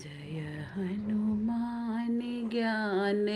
जय हनुमान ज्ञान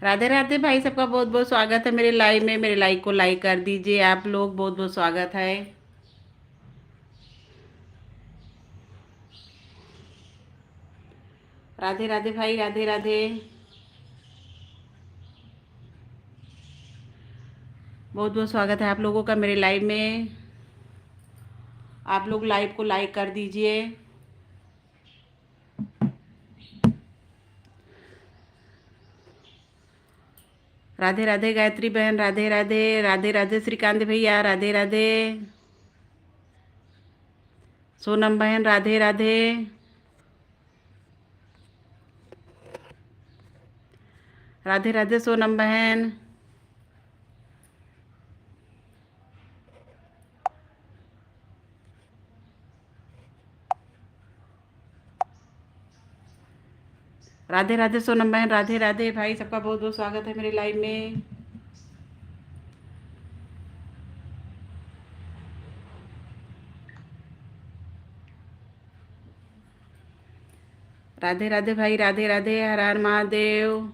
राधे राधे भाई, सबका बहुत बहुत स्वागत है मेरे लाइव में। मेरे लाइव को लाइक कर दीजिए आप लोग, बहुत बहुत स्वागत है। राधे राधे भाई, राधे राधे। बहुत बहुत स्वागत है आप लोगों का मेरे लाइव में। आप लोग लाइव को लाइक कर दीजिए। राधे राधे गायत्री बहन, राधे राधे। राधे राधे श्रीकांत भैया, राधे राधे। सोनम बहन, राधे राधे। राधे राधे सोनम बहन। राधे राधे सोनम बहन, राधे राधे भाई, सबका बहुत बहुत स्वागत है मेरे लाइव में। राधे राधे भाई, राधे राधे। हर हर महादेव।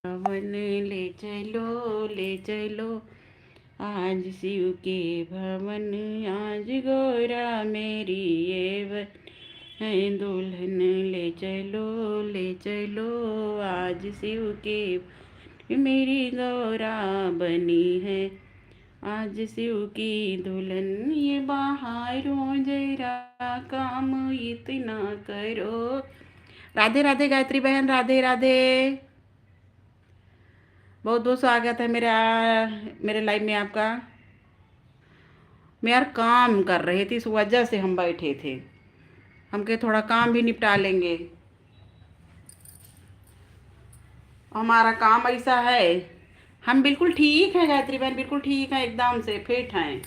भवन ले चलो, ले चलो आज शिव के भवन। आज गौरा मेरी ये है दुल्हन। ले चलो, ले चलो आज शिव के मेरी गौरा बनी है। आज शिव की दुल्हन, ये बाहरों जरा काम इतना करो। राधे राधे गायत्री बहन, राधे राधे। बहुत बहुत स्वागत है मेरा मेरे लाइव में आपका। मैं यार काम कर रही थी, इस वजह से हम बैठे थे। हम के थोड़ा काम भी निपटा लेंगे। हमारा काम ऐसा है। हम बिल्कुल ठीक हैं गायत्री बहन, बिल्कुल ठीक हैं, एकदम से फिट हैं।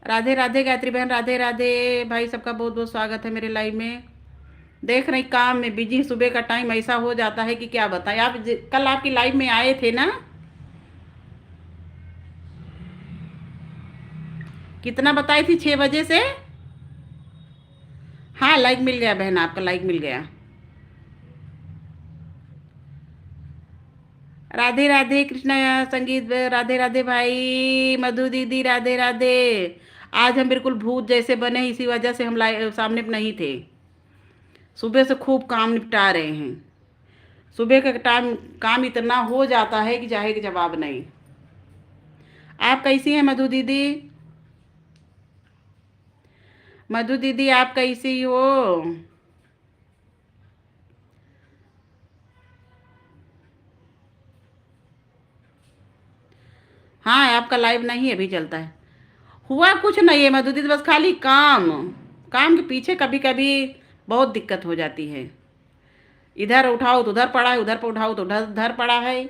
राधे राधे गायत्री बहन, राधे राधे भाई, सबका बहुत बहुत स्वागत है मेरे लाइव में। देख रही काम में बिजी, सुबह का टाइम ऐसा हो जाता है कि क्या बताएं। आप कल आपकी लाइव में आए थे ना? कितना बताई थी, 6 बजे से? हाँ, लाइक मिल गया बहन, आपका लाइक मिल गया। राधे राधे कृष्णा संगीत, राधे राधे भाई। मधु दीदी, राधे राधे। आज हम बिल्कुल भूत जैसे बने, इसी वजह से हम सामने पे नहीं थे। सुबह से खूब काम निपटा रहे हैं। सुबह का टाइम काम इतना हो जाता है कि चाहे कि जवाब नहीं। आप कैसी हैं मधु दीदी? मधु दीदी आप कैसी हो? हाँ, आपका लाइव नहीं अभी चलता है। हुआ कुछ नहीं है मधु दीदी, बस खाली काम। काम के पीछे कभी कभी बहुत दिक्कत हो जाती है। इधर उठाओ तो उधर पड़ा है, उधर पर उठाओ तो उधर उधर पड़ा है।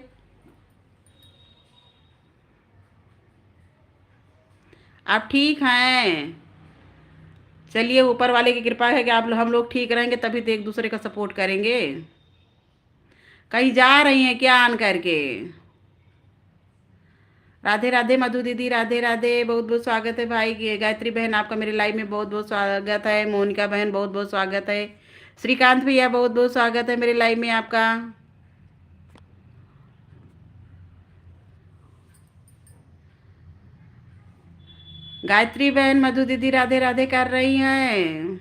आप ठीक हैं? चलिए, ऊपर वाले की कृपा है कि आप हम लोग ठीक रहेंगे, तभी तो एक दूसरे का सपोर्ट करेंगे। कहीं जा रही हैं क्या आन करके? राधे राधे मधु दीदी, राधे राधे, बहुत बहुत स्वागत है भाई। गायत्री बहन आपका मेरे लाइव में बहुत बहुत स्वागत है। मोनिका बहन बहुत बहुत स्वागत है। श्रीकांत भैया बहुत बहुत स्वागत है मेरे लाइव में आपका। गायत्री बहन मधु दीदी राधे राधे कर रही हैं।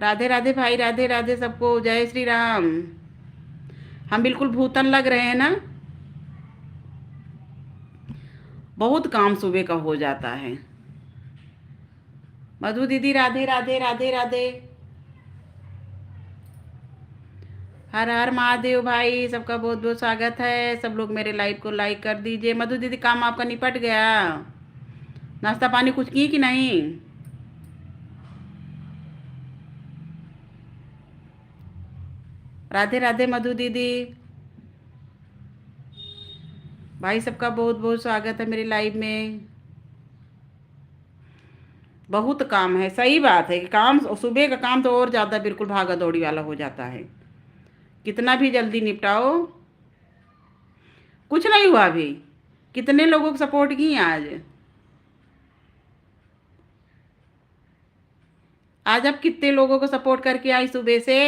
राधे राधे भाई, राधे राधे सबको, जय श्री राम। हम बिल्कुल भूतन लग रहे हैं ना? बहुत काम सुबह का हो जाता है। मधु दीदी राधे राधे, राधे राधे। हर हर महादेव भाई, सबका बहुत बहुत स्वागत है। सब लोग मेरे लाइव को लाइक कर दीजिए। मधु दीदी काम आपका निपट गया? नाश्ता पानी कुछ की कि नहीं? राधे राधे मधु दीदी भाई, सबका बहुत बहुत स्वागत है मेरे लाइव में। बहुत काम है, सही बात है कि काम सुबह का काम तो और ज़्यादा बिल्कुल भागा दौड़ी वाला हो जाता है। कितना भी जल्दी निपटाओ। कुछ नहीं हुआ अभी। कितने लोगों को सपोर्ट की आज? आज आप कितने लोगों को सपोर्ट करके आई सुबह से?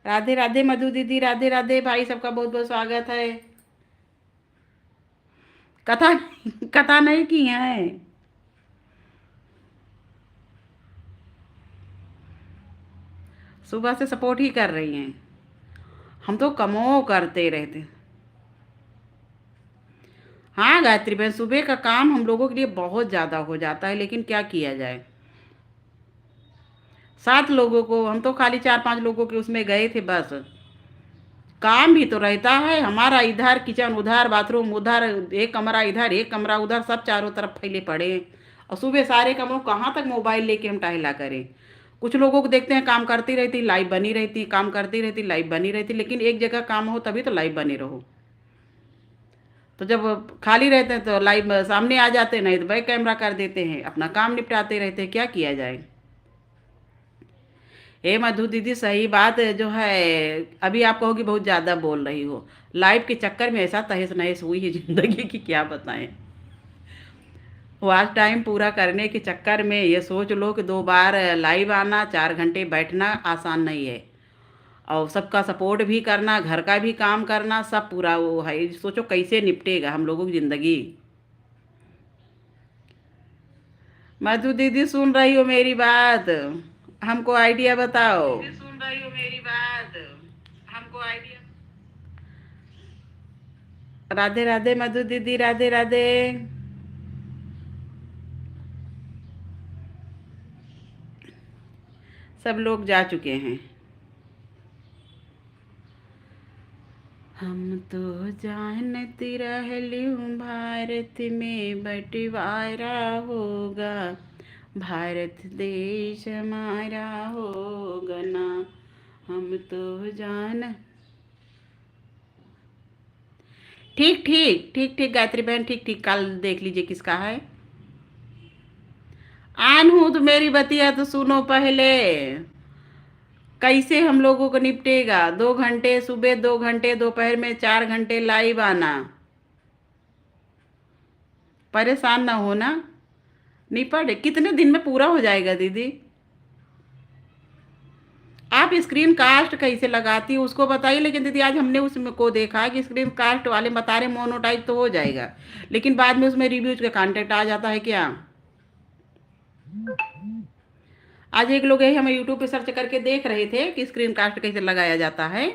राधे राधे मधु दीदी, राधे राधे भाई, सबका बहुत बहुत स्वागत है। कथा कथा नहीं की है? सुबह से सपोर्ट ही कर रही हैं। हम तो कमो करते रहते। हाँ गायत्री बहन, सुबह का काम हम लोगों के लिए बहुत ज़्यादा हो जाता है, लेकिन क्या किया जाए। 7 लोगों को, हम तो खाली 4-5 लोगों के उसमें गए थे बस। काम भी तो रहता है हमारा, इधर किचन उधर बाथरूम उधर, एक कमरा इधर एक कमरा उधर, सब चारों तरफ फैले पड़े हैं। और सुबह सारे कमरों कहाँ तक मोबाइल लेके हम टहला करें। कुछ लोगों को देखते हैं काम करती रहती लाइव बनी रहती, काम करती रहती लाइव बनी रहती, लेकिन एक जगह काम हो तभी तो लाइव बने रहो। तो जब खाली रहते हैं तो लाइव सामने आ जाते, नहीं तो बैक कैमरा कर देते हैं, अपना काम निपटाते रहते हैं, क्या किया जाए। हे मधु दीदी, सही बात है जो है। अभी आप कहोगी बहुत ज़्यादा बोल रही हो। लाइफ के चक्कर में ऐसा तहस नहस हुई है ज़िंदगी की, क्या बताएं। वॉच टाइम पूरा करने के चक्कर में ये सोच लो कि 2 बार लाइव आना, 4 घंटे बैठना आसान नहीं है। और सबका सपोर्ट भी करना, घर का भी काम करना, सब पूरा वो है। सोचो कैसे निपटेगा हम लोगों की ज़िंदगी। मधु दीदी सुन रही हो मेरी बात? हमको आइडिया बताओ। दीदी सुन रही हो मेरी बात? हमको आइडिया। राधे राधे मधु दीदी, राधे राधे। सब लोग जा चुके हैं। हम तो जानती रहलूं भारत में बंटवारा होगा, भारत देश हमारा होगा ना। हम तो जान। ठीक ठीक ठीक ठीक गायत्री बहन, ठीक ठीक, कल देख लीजिए किसका है। आन हूँ तो मेरी बतिया तो सुनो पहले। कैसे हम लोगों को निपटेगा? 2 घंटे सुबह, 2 घंटे दोपहर में, 4 घंटे लाइव आना। परेशान ना होना। निपट कितने दिन में पूरा हो जाएगा दीदी? आप स्क्रीन कास्ट कैसे लगाती हो उसको बताइए। लेकिन दीदी आज हमने उसमें को देखा कि स्क्रीन कास्ट वाले बता रहे मोनोटाइज तो हो जाएगा, लेकिन बाद में उसमें रिव्यूज का कंटेंट आ जाता है क्या। आज एक लोग यही हमें यूट्यूब पे सर्च करके देख रहे थे कि स्क्रीन कास्ट कैसे लगाया जाता है,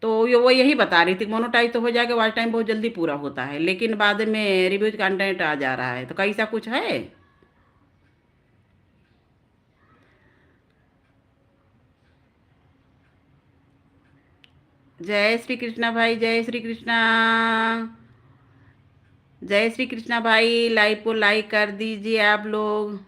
तो ये वो यही बता रही थी मोनोटाइज तो हो जाएगा, वॉच टाइम बहुत जल्दी पूरा होता है, लेकिन बाद में रिव्यूज कंटेंट आ जा रहा है, तो कैसा कुछ है। जय श्री कृष्णा भाई, जय श्री कृष्णा, जय श्री कृष्णा भाई। लाइव को लाइक कर दीजिए आप लोग।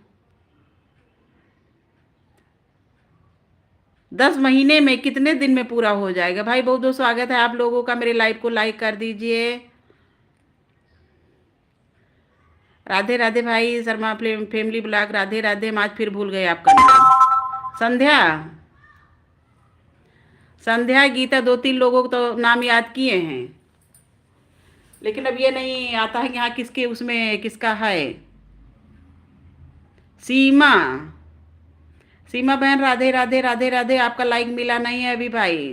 10 महीने में कितने दिन में पूरा हो जाएगा भाई। बहुत बहुत स्वागत है आप लोगों का, मेरे लाइव को लाइक कर दीजिए। राधे राधे भाई शर्मा फैमिली ब्लॉग, राधे राधे। हम आज फिर भूल गए आपका नाम। संध्या, संध्या गीता, 2-3 लोगों को तो नाम याद किए हैं, लेकिन अब ये नहीं आता है कि हाँ किसके उसमें किसका है। सीमा, सीमा बहन राधे राधे, राधे राधे। आपका लाइक मिला नहीं है अभी भाई,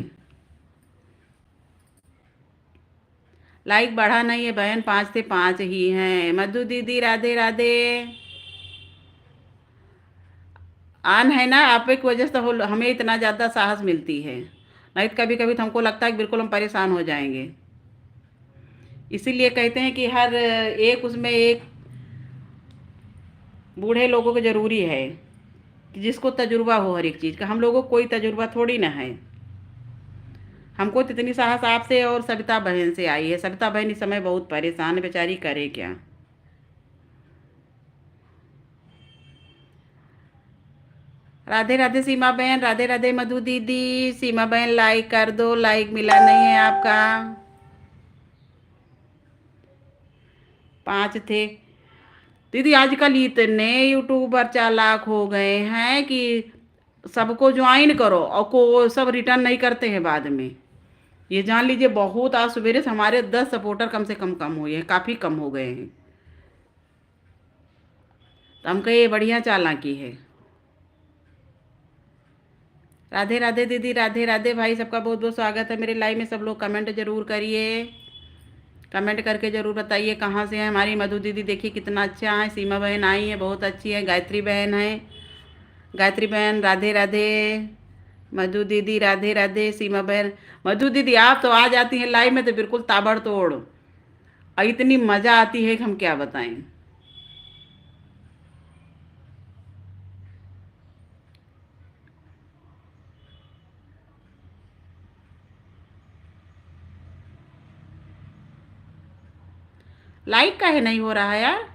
लाइक बढ़ा नहीं है बहन, 5 से 5 ही हैं। मधु दीदी राधे राधे। आन है ना, आप एक वजह से हमें इतना ज़्यादा साहस मिलती है, नहीं तो कभी कभी तो हमको लगता है कि बिल्कुल हम परेशान हो जाएंगे। इसीलिए कहते हैं कि हर एक उसमें एक बूढ़े लोगों को ज़रूरी है कि जिसको तजुर्बा हो हर एक चीज़ का। हम लोगों को कोई तजुर्बा थोड़ी ना है। हमको तो इतनी साहस आपसे और सविता बहन से आई है। सविता बहन इस समय बहुत परेशान है बेचारी, करे क्या। राधे राधे सीमा बहन, राधे राधे मधु दीदी। सीमा बहन लाइक कर दो, लाइक मिला नहीं है आपका। 5 थे दीदी। आजकल इतने यूट्यूबर चालाक हो गए हैं कि सबको ज्वाइन करो और को सब रिटर्न नहीं करते हैं बाद में। ये जान लीजिए, बहुत आज सवेरे से हमारे 10 सपोर्टर कम से कम हुए हैं, काफ़ी कम हो गए हैं। तो हमको ये बढ़िया चालाकी है। राधे राधे दीदी, राधे राधे भाई। सबका बहुत बहुत स्वागत है मेरे लाइव में। सब लोग कमेंट जरूर करिए, कमेंट करके ज़रूर बताइए कहाँ से है। हमारी मधु दीदी देखिए कितना अच्छा है। सीमा बहन आई है, बहुत अच्छी है। गायत्री बहन है, गायत्री बहन राधे राधे। मधु दीदी राधे राधे। सीमा बहन, मधु दीदी आप तो आ जाती हैं लाइव में तो बिल्कुल ताबड़तोड़, और इतनी मज़ा आती है कि हम क्या बताएं। लाइक का है नहीं हो रहा है यार।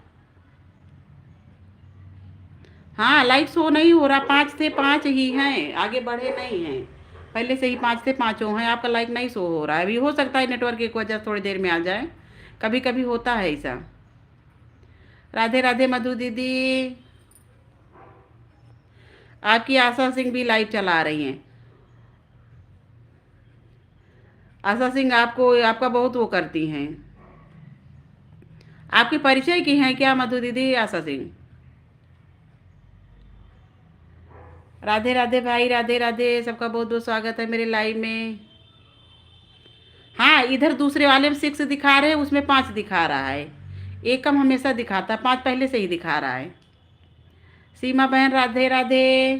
हाँ लाइक शो नहीं हो रहा, 5 से 5 ही हैं, आगे बढ़े नहीं हैं। पहले से ही 5 से 5 हैं, आपका लाइक नहीं शो हो रहा है। अभी हो सकता है नेटवर्क की वजह से थोड़ी देर में आ जाए, कभी कभी होता है ऐसा। राधे राधे मधु दीदी। आपकी आशा सिंह भी लाइव चला रही हैं। आशा सिंह आपको आपका बहुत वो करती हैं। आपके परिचय की हैं क्या मधु दीदी आशा सिंह। राधे राधे भाई, राधे राधे। सबका बहुत बहुत स्वागत है मेरे लाइव में। हाँ इधर दूसरे वाले में 6 दिखा रहे हैं, उसमें 5 दिखा रहा है। एक कम हमेशा दिखाता है, 5 पहले से ही दिखा रहा है। सीमा बहन राधे राधे,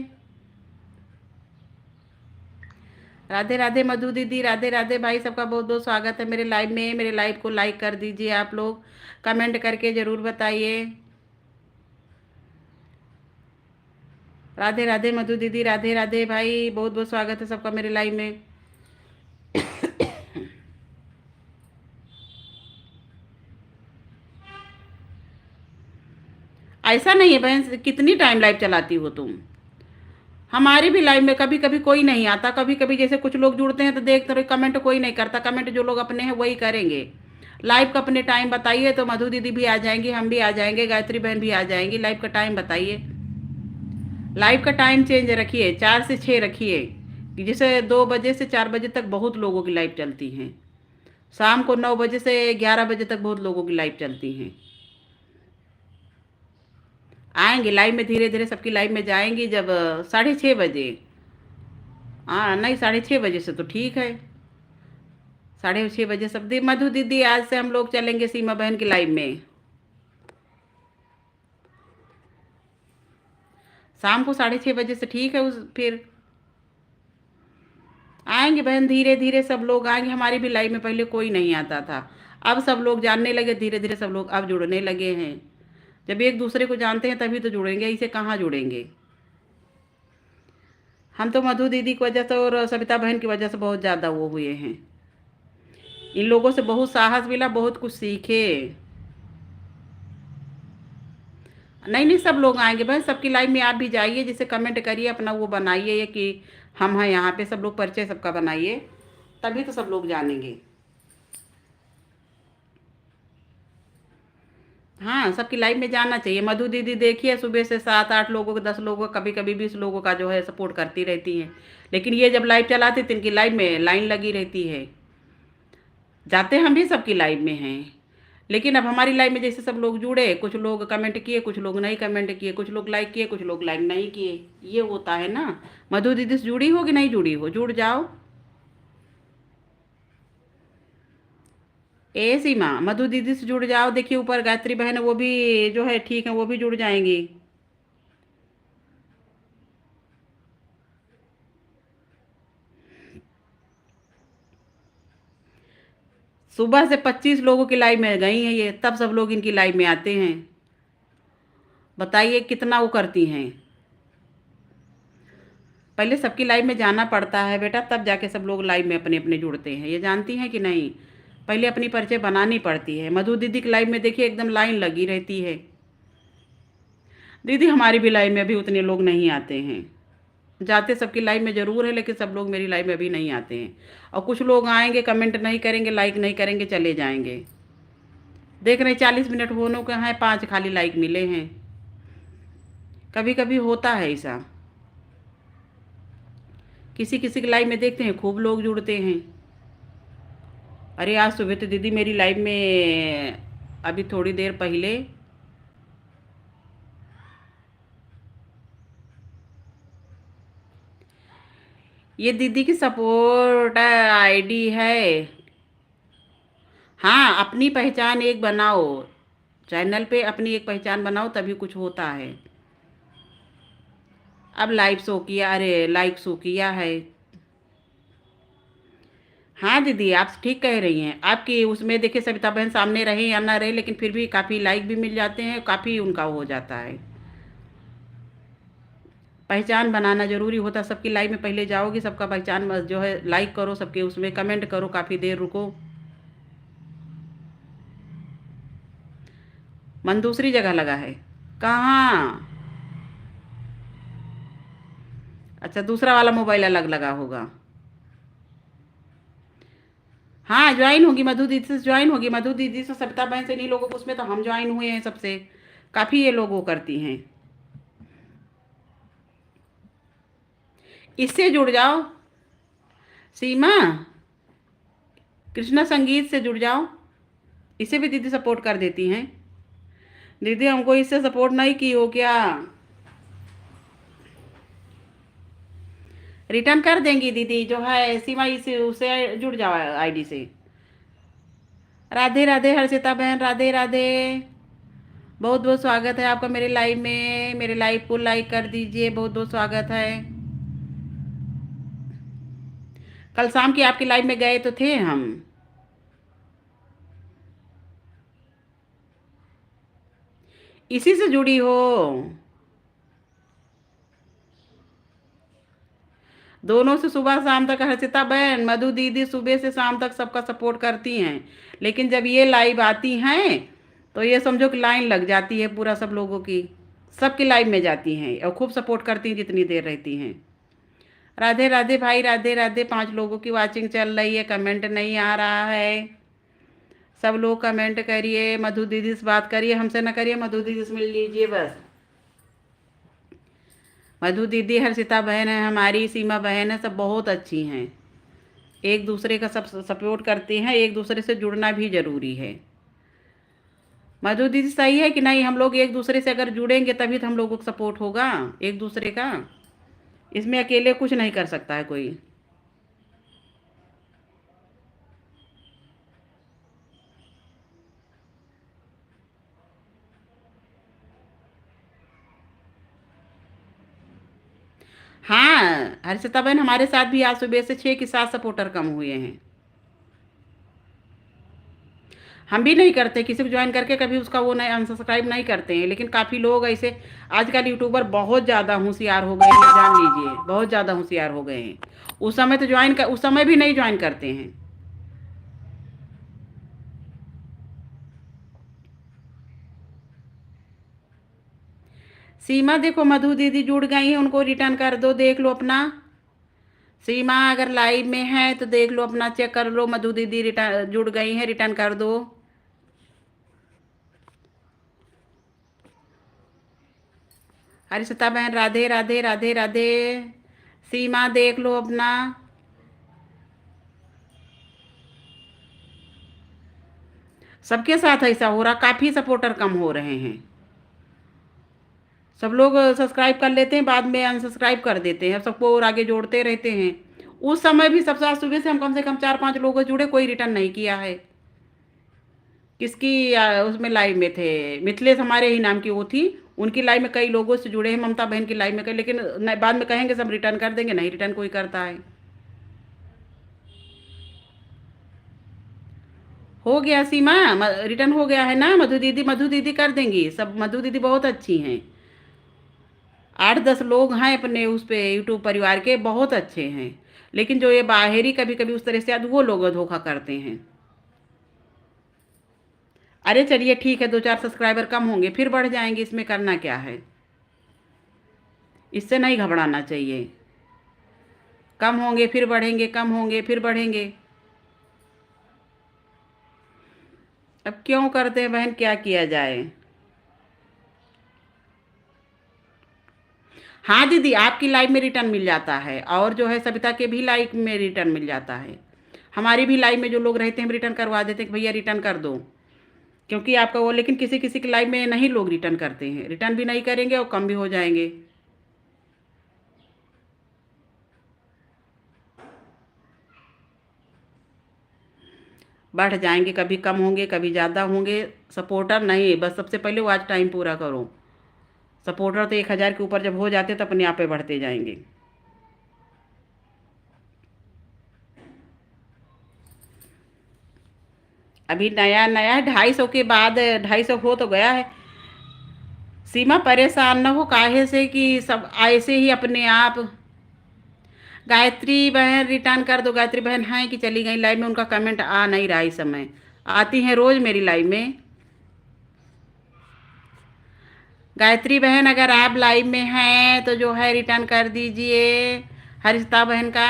राधे राधे मधु दीदी, राधे राधे भाई। सबका बहुत बहुत स्वागत है मेरे लाइव में। मेरे लाइव को लाइक कर दीजिए आप लोग, कमेंट करके ज़रूर बताइए। राधे राधे मधु दीदी, राधे राधे भाई। बहुत बहुत स्वागत है सबका मेरे लाइव में। ऐसा नहीं है बहन, कितनी टाइम लाइव चलाती हो तुम। हमारी भी लाइव में कभी कभी कोई नहीं आता, कभी कभी जैसे कुछ लोग जुड़ते हैं तो देखते रहो, कमेंट कोई नहीं करता। कमेंट जो लोग अपने हैं वही करेंगे। लाइव का अपने टाइम बताइए तो मधु दीदी भी आ जाएंगी, हम भी आ जाएंगे, गायत्री बहन भी आ जाएंगी। लाइव का टाइम बताइए। लाइव का टाइम चेंज रखिए, 4 से 6 रखिए, कि जैसे 2 बजे से 4 बजे तक बहुत लोगों की लाइव चलती हैं। शाम को 9 बजे से 11 बजे तक बहुत लोगों की लाइव चलती हैं। आएंगे लाइव में, धीरे धीरे सबकी लाइव में जाएंगी जब 6:30 बजे। हाँ नहीं, 6:30 बजे से तो ठीक है। 6:30 बजे सब दी मधु दीदी, आज से हम लोग चलेंगे सीमा बहन की लाइव में। शाम को 6:30 बजे से ठीक है। उस फिर आएंगे बहन, धीरे धीरे सब लोग आएंगे। हमारी भी लाइफ में पहले कोई नहीं आता था, अब सब लोग जानने लगे, धीरे धीरे सब लोग अब जुड़ने लगे हैं। जब एक दूसरे को जानते हैं तभी तो जुड़ेंगे, इसे कहाँ जुड़ेंगे। हम तो मधु दीदी की वजह से और सविता बहन की वजह से बहुत ज़्यादा वो हुए हैं। इन लोगों से बहुत साहस मिला, बहुत कुछ सीखे। नहीं नहीं, सब लोग आएंगे बहन, सबकी लाइफ में आप भी जाइए, जिसे कमेंट करिए, अपना वो बनाइए ये कि हम हैं यहाँ पे, सब लोग परिचय सबका बनाइए, तभी तो सब लोग जानेंगे। हाँ, सबकी लाइफ में जाना चाहिए। मधु दीदी देखिए, सुबह से 7-8 लोगों को, 10 लोगों का, कभी कभी 20 लोगों का जो है सपोर्ट करती रहती हैं। लेकिन ये जब लाइव चलाती तो इनकी लाइव में लाइन लगी रहती है। जाते हम भी सबकी लाइव में हैं, लेकिन अब हमारी लाइव में जैसे सब लोग जुड़े, कुछ लोग कमेंट किए, कुछ लोग नहीं कमेंट किए, कुछ लोग लाइक किए, कुछ लोग लाइक नहीं किए, ये होता है ना। मधु दीदी से जुड़ी हो कि नहीं जुड़ी हो, जुड़ जाओ। ए सीमा, मधु दीदी से जुड़ जाओ। देखिए ऊपर गायत्री बहन है, वो भी जो है ठीक है, वो भी जुड़ जाएंगी। सुबह से 25 लोगों की लाइव में गई हैं ये, तब सब लोग इनकी लाइव में आते हैं। बताइए कितना वो करती हैं। पहले सबकी लाइव में जाना पड़ता है बेटा, तब जाके सब लोग लाइव में अपने अपने जुड़ते हैं, ये जानती हैं कि नहीं। पहले अपनी परिचय बनानी पड़ती है। मधु दीदी की लाइव में देखिए एकदम लाइन लगी रहती है। दीदी हमारी भी लाइव में अभी उतने लोग नहीं आते हैं। जाते सबकी लाइव में ज़रूर है, लेकिन सब लोग मेरी लाइव में अभी नहीं आते हैं। और कुछ लोग आएंगे, कमेंट नहीं करेंगे, लाइक नहीं करेंगे, चले जाएंगे। देख रहे 40 मिनट होने को हैं, 5 खाली लाइक मिले हैं। कभी कभी होता है ऐसा, किसी किसी की लाइव में देखते हैं खूब लोग जुड़ते हैं। अरे आज सुबह तो दीदी मेरी लाइव में, अभी थोड़ी देर पहले, ये दीदी की सपोर्ट आईडी है। हाँ, अपनी पहचान एक बनाओ, चैनल पे अपनी एक पहचान बनाओ, तभी कुछ होता है। अब लाइव शो किया, अरे लाइक शो किया है। हाँ दीदी, आप ठीक कह रही हैं। आपकी उसमें देखिए सविता बहन सामने रहे या ना रहे, लेकिन फिर भी काफ़ी लाइक भी मिल जाते हैं, काफ़ी उनका हो जाता है। पहचान बनाना ज़रूरी होता है। सबकी लाइव में पहले जाओगी, सबका पहचान जो है लाइक करो, सबके उसमें कमेंट करो, काफ़ी देर रुको। मन दूसरी जगह लगा है। कहाँ? अच्छा, दूसरा वाला मोबाइल अलग लगा होगा। हाँ, ज्वाइन होगी मधु दीदी से, ज्वाइन होगी मधु दीदी से, सविता बहन से, नहीं लोगों को उसमें तो हम ज्वाइन हुए हैं सबसे। काफ़ी ये लोग वो करती हैं। इससे जुड़ जाओ सीमा, कृष्णा संगीत से जुड़ जाओ, इसे भी दीदी सपोर्ट कर देती हैं। दीदी हमको इससे सपोर्ट नहीं की हो क्या? रिटर्न कर देंगी दीदी, जो है सीमा, इसे उससे जुड़ जाओ आईडी से। राधे राधे हर्षिता बहन, राधे राधे। बहुत बहुत स्वागत है आपका मेरे लाइव में। मेरे लाइव को लाइक कर दीजिए, बहुत बहुत स्वागत है। कल शाम की आपकी लाइव में गए तो थे हम। इसी से जुड़ी हो। दोनों से सुबह शाम तक, हर्षिता बहन मधु दीदी सुबह से शाम तक सबका सपोर्ट करती हैं, लेकिन जब ये लाइव आती हैं तो ये समझो कि लाइन लग जाती है पूरा सब लोगों की। सबकी लाइव में जाती हैं और खूब सपोर्ट करती हैं जितनी देर रहती हैं। राधे राधे भाई, राधे राधे। 5 लोगों की वाचिंग चल रही है, कमेंट नहीं आ रहा है। सब लोग कमेंट करिए, मधु दीदी से बात करिए, हमसे ना करिए, मधु दीदी से मिल लीजिए बस। मधु दीदी, हर्षिता बहन है हमारी, सीमा बहन है, सब बहुत अच्छी हैं। एक दूसरे का सब सपोर्ट करती हैं, एक दूसरे से जुड़ना भी ज़रूरी है। मधु दीदी सही है कि नहीं? हम लोग एक दूसरे से अगर जुड़ेंगे तभी तो हम लोगों को सपोर्ट होगा एक दूसरे का। इसमें अकेले कुछ नहीं कर सकता है कोई। हाँ, हर्षिता बहन हमारे साथ भी आज सुबह से 6 के 7 सपोर्टर कम हुए हैं। हम भी नहीं करते, किसी को ज्वाइन करके कभी उसका वो नहीं, अनसब्सक्राइब नहीं करते हैं, लेकिन काफ़ी लोग ऐसे आजकल यूट्यूबर बहुत ज़्यादा होशियार हो गए हैं, जान लीजिए बहुत ज़्यादा होशियार हो गए हैं। उस समय तो उस समय भी नहीं ज्वाइन करते हैं। सीमा देखो, मधु दीदी जुड़ गई हैं, उनको रिटर्न कर दो, देख लो अपना। सीमा अगर लाइव में है तो देख लो अपना, चेक कर लो, मधु दीदी रिटर्न जुड़ गई हैं, रिटर्न कर दो। हरिश्ता बहन राधे राधे राधे राधे। सीमा देख लो अपना। सबके साथ ऐसा हो रहा, काफ़ी सपोर्टर कम हो रहे हैं। सब लोग सब्सक्राइब कर लेते हैं, बाद में अनसब्सक्राइब कर देते हैं, सबको और आगे जोड़ते रहते हैं। उस समय भी सबसे, आज सुबह से हम कम से कम 4-5 लोगों जुड़े, कोई रिटर्न नहीं किया है। किसकी उसमें लाइव में थे, मिथिलेश हमारे ही नाम की वो थी, उनकी लाइव में कई लोगों से जुड़े हैं, ममता बहन की लाइव में कई, लेकिन बाद में कहेंगे सब रिटर्न कर देंगे, नहीं रिटर्न कोई करता है। हो गया सीमा, रिटर्न हो गया है ना। मधु दीदी कर देंगी सब, मधु दीदी बहुत अच्छी हैं। 8-10 लोग हैं अपने उस पे यूट्यूब परिवार के, बहुत अच्छे हैं। लेकिन जो ये बाहरी कभी कभी उस तरह से आते, वो लोग धोखा करते हैं। अरे चलिए ठीक है, 2-4 सब्सक्राइबर कम होंगे फिर बढ़ जाएंगे, इसमें करना क्या है। इससे नहीं घबराना चाहिए। कम होंगे फिर बढ़ेंगे, कम होंगे फिर बढ़ेंगे। अब क्यों करते हैं बहन, क्या किया जाए। हाँ दीदी, आपकी लाइव में रिटर्न मिल जाता है, और जो है सविता के भी लाइव में रिटर्न मिल जाता है। हमारी भी लाइव में जो लोग रहते हैं हम रिटर्न करवा देते हैं कि भैया रिटर्न कर दो, क्योंकि आपका वो, लेकिन किसी किसी की लाइव में नहीं लोग रिटर्न करते हैं, रिटर्न भी नहीं करेंगे और कम भी हो जाएंगे। बढ़ जाएंगे, कभी कम होंगे कभी ज़्यादा होंगे। सपोर्टर नहीं, बस सबसे पहले वो आज टाइम पूरा करो। सपोर्टर तो 1,000 के ऊपर जब हो जाते तो अपने आप पे बढ़ते जाएंगे। अभी नया नया 250 के बाद, 250 हो तो गया है। सीमा परेशान न हो काहे से, कि सब ऐसे ही अपने आप। गायत्री बहन रिटर्न कर दो, गायत्री बहन हैं कि चली गई लाइव में, उनका कमेंट आ नहीं रहा इस समय। आती हैं रोज़ मेरी लाइव में। गायत्री बहन अगर आप लाइव में हैं तो जो है रिटर्न कर दीजिए, हरिश्ता बहन का।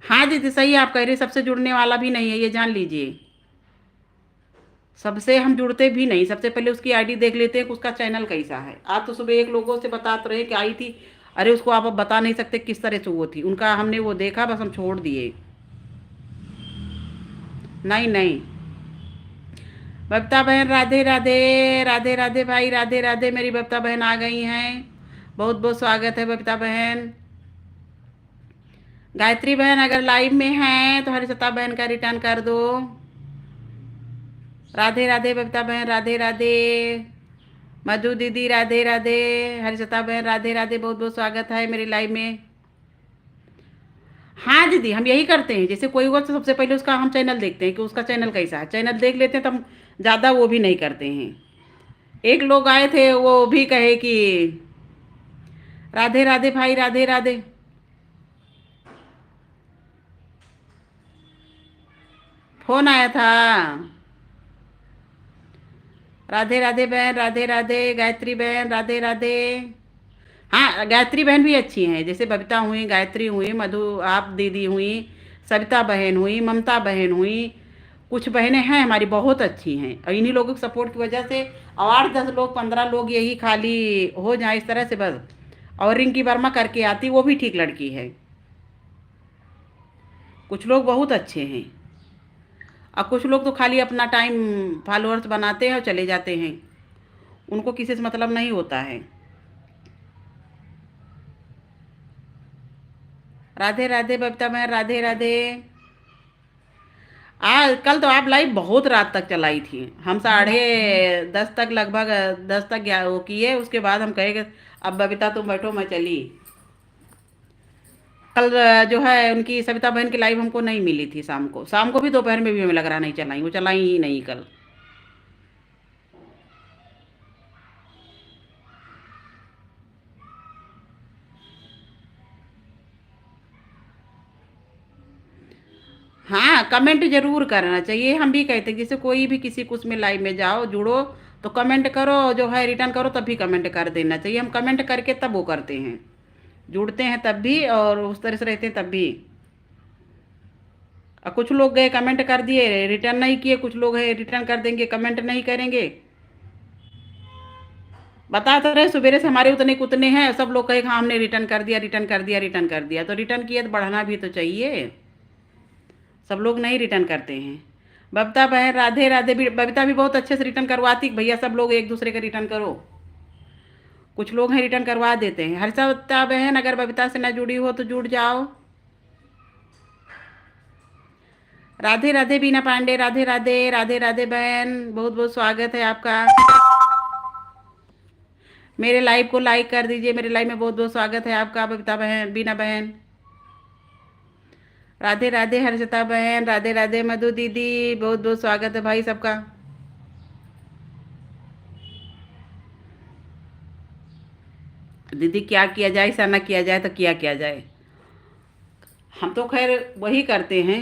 हाँ दीदी सही आप कह रहे, सबसे जुड़ने वाला भी नहीं है, ये जान लीजिए। सबसे हम जुड़ते भी नहीं, सबसे पहले उसकी आईडी देख लेते हैं कि उसका चैनल कैसा है। आज तो सुबह एक लोगों से बताते रहे कि आई थी, अरे उसको आप अब बता नहीं सकते किस तरह से वो थी, उनका हमने वो देखा, बस हम छोड़ दिए। नहीं नहीं। बबता बहन राधे राधे। राधे राधे भाई, राधे राधे, मेरी बबता बहन आ गई हैं। बहुत बहुत स्वागत है बबता बहन। गायत्री बहन अगर लाइव में हैं तो हरिश्ता बहन का रिटर्न कर दो। राधे राधे बबता बहन, राधे राधे। मधु दीदी राधे राधे। हरिश्ता बहन राधे राधे, बहुत बहुत स्वागत है मेरी लाइव में। हाँ दीदी, हम यही करते हैं, जैसे कोई हुआ तो सबसे पहले उसका हम चैनल देखते हैं कि उसका चैनल कैसा है, चैनल देख लेते हैं, तो हम ज़्यादा वो भी नहीं करते हैं। एक लोग आए थे, वो भी कहे कि राधे राधे भाई, राधे राधे। फोन आया था। राधे राधे बहन, राधे राधे। गायत्री बहन राधे राधे। हाँ गायत्री बहन भी अच्छी हैं, जैसे बबीता हुई, गायत्री हुई, मधु आप दीदी हुई, सविता बहन हुई, ममता बहन हुई। कुछ बहनें हैं हमारी बहुत अच्छी हैं, और इन्हीं लोगों के सपोर्ट की वजह से, और 8-10 लोग 15 लोग यही खाली हो जाए इस तरह से बस। और रिंकी वर्मा करके आती, वो भी ठीक लड़की है। कुछ लोग बहुत अच्छे हैं, और कुछ लोग तो खाली अपना टाइम फॉलोअर्स बनाते हैं और चले जाते हैं। उनको किसी से मतलब नहीं होता है। राधे राधे बबीता बहन, राधे राधे। कल तो आप लाइव बहुत रात तक चलाई थी। हम 10:30 तक, लगभग 10 तक वो किए, उसके बाद हम कहे कि अब बबीता तुम बैठो, मैं चली। कल जो है उनकी सविता बहन की लाइव हमको नहीं मिली थी। शाम को भी, दोपहर में भी हमें लग रहा नहीं चलाई, वो चलाई ही नहीं कल। हाँ, कमेंट जरूर करना चाहिए। हम भी कहते हैं जैसे कोई भी किसी कुछ में लाइव में जाओ, जुड़ो तो कमेंट करो, जो है रिटर्न करो, तब भी कमेंट कर देना चाहिए। हम कमेंट करके तब वो करते हैं, जुड़ते हैं तब भी, और उस तरह से रहते हैं तब भी। और कुछ लोग गए कमेंट कर दिए, रिटर्न नहीं किए, कुछ लोग है रिटर्न कर देंगे, कमेंट नहीं करेंगे। बता तो रहे सवेरे से हमारे उतने कुतने हैं, सब लोग कहे हाँ हमने रिटर्न कर दिया, रिटर्न कर दिया, रिटर्न कर दिया। तो रिटर्न किए तो बढ़ना भी तो चाहिए। सब लोग नहीं रिटर्न करते हैं। बबीता बहन राधे राधे भी, बबीता भी बहुत अच्छे से रिटर्न करवाती। भैया सब लोग एक दूसरे का रिटर्न करो। कुछ लोग हैं रिटर्न करवा देते हैं। हर्षिता बहन अगर बबीता से न जुड़ी हो तो जुड़ जाओ। राधे राधे बीना पांडे, राधे राधे, राधे राधे बहन, बहुत बहुत स्वागत है आपका। मेरे लाइव को लाइक कर दीजिए, मेरे लाइव में बहुत बहुत स्वागत है आपका बबीता बहन, बीना बहन। राधे राधे हर्षिता बहन, राधे राधे मधु दीदी, बहुत बहुत स्वागत है भाई सबका। दीदी क्या किया जाए, ऐसा ना किया जाए तो क्या किया जाए। हम तो खैर वही करते हैं।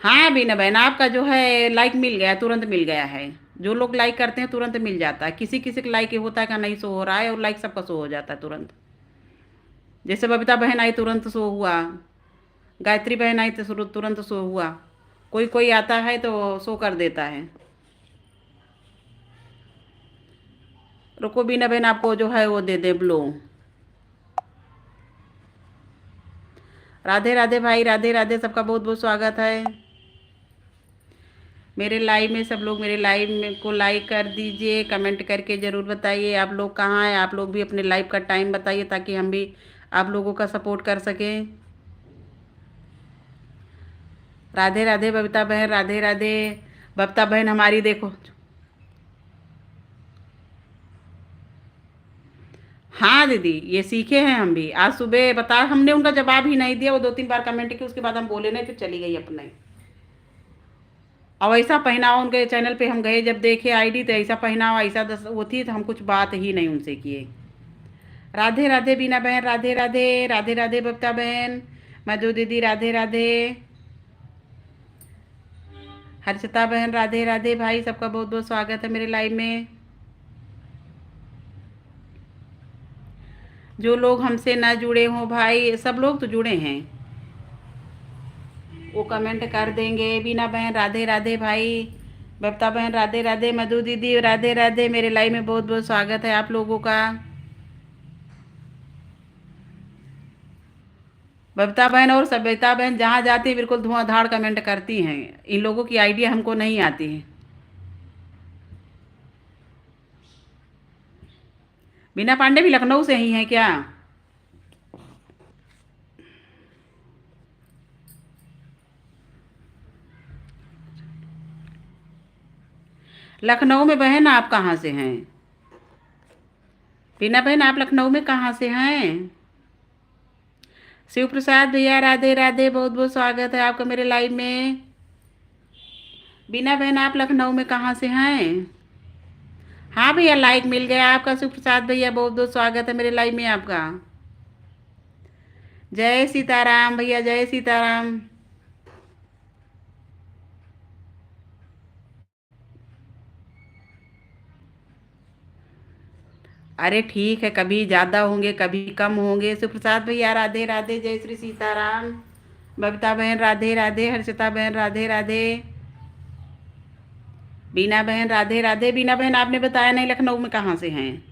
हाँ बीना बहन, आपका जो है लाइक मिल गया, तुरंत मिल गया है। जो लोग लाइक करते हैं तुरंत मिल जाता है। किसी किसी का लाइक होता है का नहीं शो हो रहा है, और लाइक सबका शो हो जाता है तुरंत। जैसे बबीता बहन आई तुरंत शो हुआ, गायत्री बहन आई तो तुरंत शो हुआ। कोई कोई आता है तो शो कर देता है। रुको बीना बहन, आपको जो है वो दे दे ब्लो। राधे राधे भाई, राधे राधे, सबका बहुत बहुत स्वागत है मेरे लाइव में। सब लोग मेरे लाइव में को लाइक कर दीजिए, कमेंट करके ज़रूर बताइए आप लोग कहाँ हैं। आप लोग भी अपने लाइव का टाइम बताइए ताकि हम भी आप लोगों का सपोर्ट कर सकें। राधे राधे बबीता बहन, राधे राधे। बबीता बहन हमारी देखो। हाँ दीदी, ये सीखे हैं हम भी। आज सुबह बता, हमने उनका जवाब ही नहीं दिया। वो 2-3 बार कमेंट किया, उसके बाद हम बोले नहीं, फिर चली गई अपने। और ऐसा पहनावा उनके चैनल पे हम गए, जब देखे आईडी तो ऐसा पहनावा, ऐसा दस वो थी, तो हम कुछ बात ही नहीं उनसे किए। राधे राधे बीना बहन, राधे राधे, राधे राधे बबीता बहन, मधु दीदी, राधे राधे। हर्षिता बहन, राधे राधे भाई, सबका बहुत बहुत स्वागत है मेरे लाइव में। जो लोग हमसे ना जुड़े हों भाई, सब लोग तो जुड़े हैं, वो कमेंट कर देंगे। बीना बहन राधे राधे भाई, बबीता बहन राधे राधे, मधु दीदी राधे राधे। मेरे लाइव में बहुत बहुत स्वागत है आप लोगों का। बबीता बहन और सविता बहन जहाँ जाती है बिल्कुल धुआंधार कमेंट करती हैं। इन लोगों की आइडिया हमको नहीं आती है। बीना पांडे भी लखनऊ से ही हैं क्या? लखनऊ में बहन आप कहाँ से हैं? बीना बहन आप लखनऊ में कहाँ से हैं? शिव प्रसाद भैया, राधे राधे, बहुत बहुत स्वागत है आपका मेरे लाइव में। बीना बहन आप लखनऊ में कहाँ से हैं? हाँ भैया, लाइक मिल गया आपका शिव प्रसाद भैया, बहुत बहुत स्वागत है मेरे लाइव में आपका। जय सीताराम भैया, जय सीताराम। अरे ठीक है, कभी ज़्यादा होंगे कभी कम होंगे। सुप्रसाद भैया राधे राधे, जय श्री सीताराम। बबीता बहन राधे राधे, हर्षिता बहन राधे राधे, बीना बहन राधे राधे। बीना बहन आपने बताया नहीं लखनऊ में कहाँ से हैं?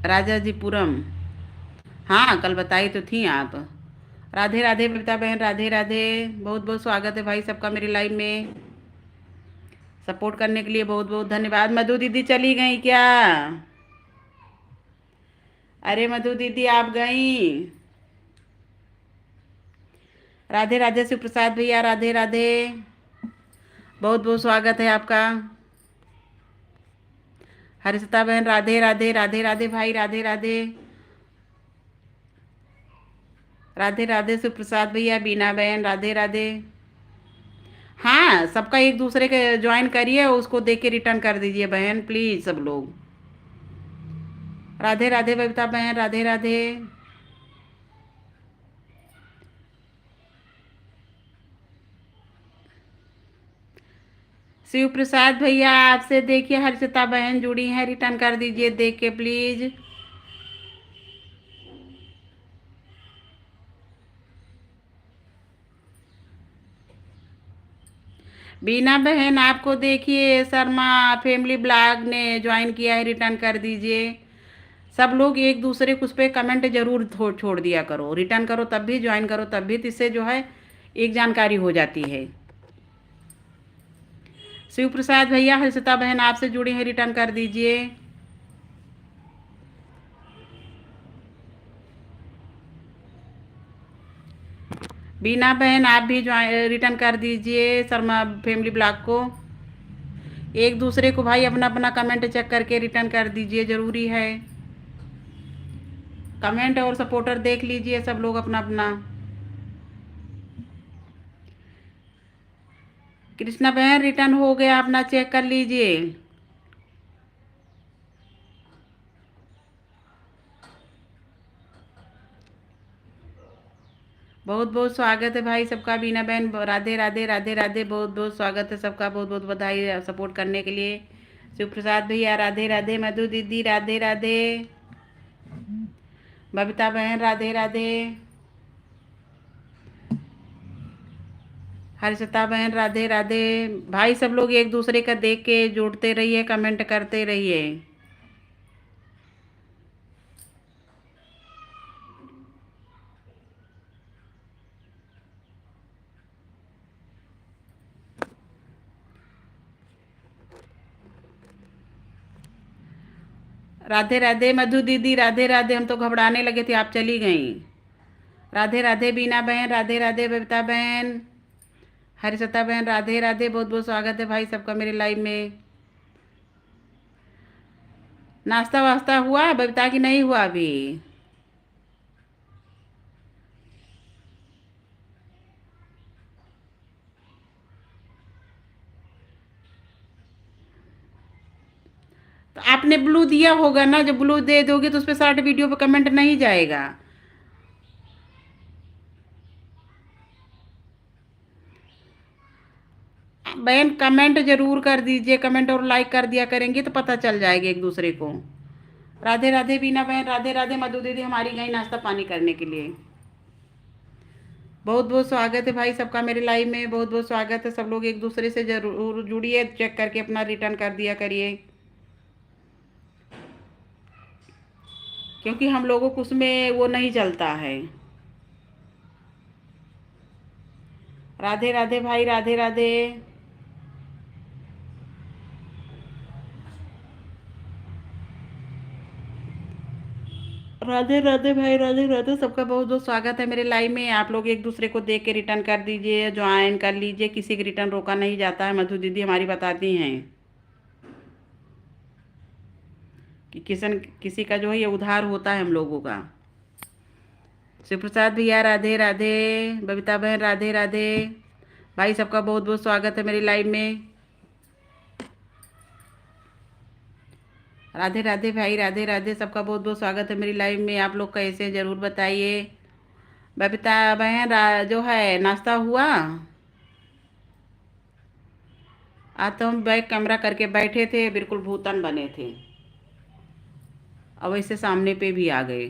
राजाजीपुरम। हाँ कल बताई तो थी आप। राधे राधे बबीता बहन, राधे राधे। बहुत बहुत स्वागत है भाई सबका मेरी लाइव में। सपोर्ट करने के लिए बहुत बहुत धन्यवाद। मधु दीदी चली गई क्या? अरे मधु दीदी आप गई? राधे राधे शिव प्रसाद भैया, राधे राधे। बहुत बहुत स्वागत है आपका। हरिता बहन, राधे राधे, राधे राधे भाई, राधे राधे। राधे राधे शिव प्रसाद भैया, बीना बहन, राधे राधे। हाँ, सबका एक दूसरे के ज्वाइन करिए, उसको देख के रिटर्न कर दीजिए बहन, प्लीज सब लोग। राधे राधे बबीता बहन, राधे राधे। शिव प्रसाद भैया आपसे देखिए हर्षिता बहन जुड़ी हैं, रिटर्न कर दीजिए देख के प्लीज। बीना बहन आपको देखिए शर्मा फैमिली ब्लॉग ने ज्वाइन किया है, रिटर्न कर दीजिए। सब लोग एक दूसरे को उस पर कमेंट जरूर छोड़ दिया करो, रिटर्न करो तब भी, ज्वाइन करो तब भी, तो इससे जो है एक जानकारी हो जाती है। शिव प्रसाद भैया हर्षिता बहन आपसे जुड़ी हैं, रिटर्न कर दीजिए। बीना बहन आप भी रिटर्न कर दीजिए शर्मा फैमिली ब्लॉग को। एक दूसरे को भाई अपना अपना कमेंट चेक करके रिटर्न कर दीजिए, ज़रूरी है। कमेंट और सपोर्टर देख लीजिए सब लोग अपना अपना। कृष्णा बहन रिटर्न हो गया, अपना चेक कर लीजिए। बहुत बहुत स्वागत है भाई सबका। बीना बहन राधे राधे, राधे राधे। बहुत बहुत स्वागत है सबका, बहुत बहुत बधाई सपोर्ट करने के लिए। शिव प्रसाद भैया राधे राधे। मधु दीदी राधे राधे। बबीता बहन राधे राधे। हर्षिता बहन राधे राधे। भाई सब लोग एक दूसरे का देख के जोड़ते रहिए, कमेंट करते रहिए। राधे राधे मधु दीदी, राधे राधे। हम तो घबराने लगे थे, आप चली गई। राधे राधे बीना बहन, राधे राधे बबीता बहन, हरिता बहन, राधे राधे। बहुत बहुत स्वागत है भाई सबका मेरे लाइव में। नाश्ता वास्ता हुआ बबीता की? नहीं हुआ अभी। तो आपने ब्लू दिया होगा ना, जब ब्लू दे दोगे तो उस पर शॉर्ट वीडियो पे कमेंट नहीं जाएगा। बहन कमेंट जरूर कर दीजिए, कमेंट और लाइक कर दिया करेंगे तो पता चल जाएगा एक दूसरे को। राधे राधे बीना बहन, राधे राधे। मधु दीदी हमारी गई नाश्ता पानी करने के लिए। बहुत बहुत स्वागत है भाई सबका मेरे लाइव में, बहुत बहुत स्वागत है। सब लोग एक दूसरे से जरूर जुड़िए, चेक करके अपना रिटर्न कर दिया करिए, क्योंकि हम लोगों को उसमें वो नहीं चलता है। राधे राधे भाई, राधे राधे। राधे राधे भाई, राधे राधे। सबका बहुत बहुत स्वागत है मेरे लाइव में। आप लोग एक दूसरे को देख के रिटर्न कर दीजिए, ज्वाइन कर लीजिए, किसी का रिटर्न रोका नहीं जाता है। मधु दीदी हमारी बताती हैं कि किसी का जो है ये उधार होता है हम लोगों का। शिव प्रसाद भैया राधे राधे। बबीता बहन राधे राधे। भाई सबका बहुत बहुत स्वागत है मेरी लाइव में। राधे राधे भाई, राधे राधे। सबका बहुत बहुत स्वागत है मेरी लाइव में। आप लोग कैसे हैं ज़रूर बताइए। बबीता बहन जो है नाश्ता हुआ? आज तो हम बैक कैमरा करके बैठे थे, बिल्कुल भूतन बने थे। अब ऐसे सामने पे भी आ गए।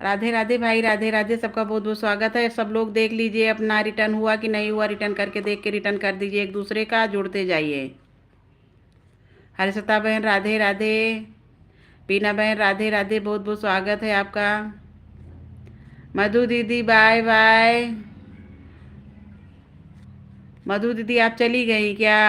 राधे राधे भाई, राधे राधे। सबका बहुत बहुत स्वागत है। सब लोग देख लीजिए अपना रिटर्न हुआ कि नहीं हुआ, रिटर्न करके देख के रिटर्न कर दीजिए, एक दूसरे का जुड़ते जाइए। हरिता बहन राधे राधे। बीना बहन राधे राधे। बहुत बहुत स्वागत है आपका। मधु दीदी बाय बाय। मधु दीदी आप चली गई क्या?